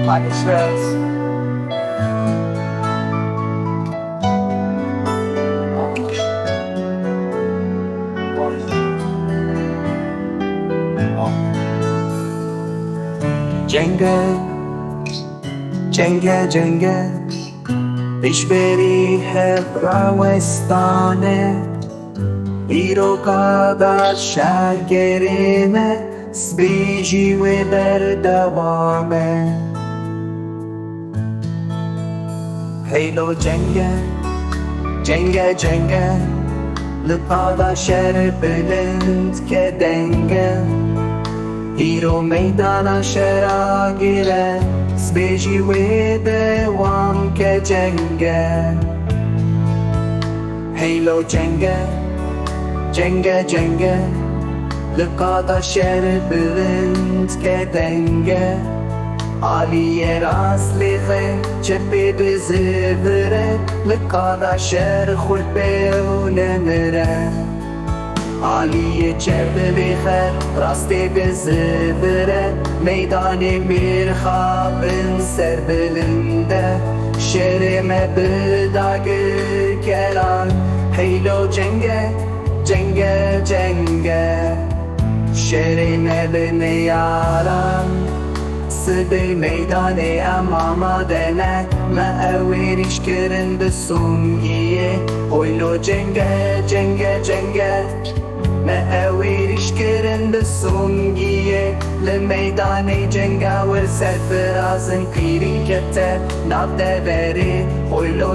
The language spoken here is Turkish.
Aliyê. Cenge, cenge, cenge, Pêşberî hep rawestane, îro qada gerime, Sibê ve berdewame. Heylo cenge, cenge, cenge, qada serbilind ke denge, îro meydana agir, Sibê ve dewam ke cenge. Heylo cenge, cenge, cenge, qada serbilind ke denge, Aliyê rast lêxe çepê bizivire, qada xurt nemire. Aliyê çepê rastê bizivire, meydanê mêrxas serbilinde, Şerê me dagirkeran. Heylo cenge, cenge, cenge, Şerê me neyaran, Sibê meydanê amade êrîş kirin bisûngiyê. Heylo cenge, cenge, cenge, êrîş kirin bisûngiyê. Li meydanê cenga wir serbirazin kirin kete nav deverê. Heylo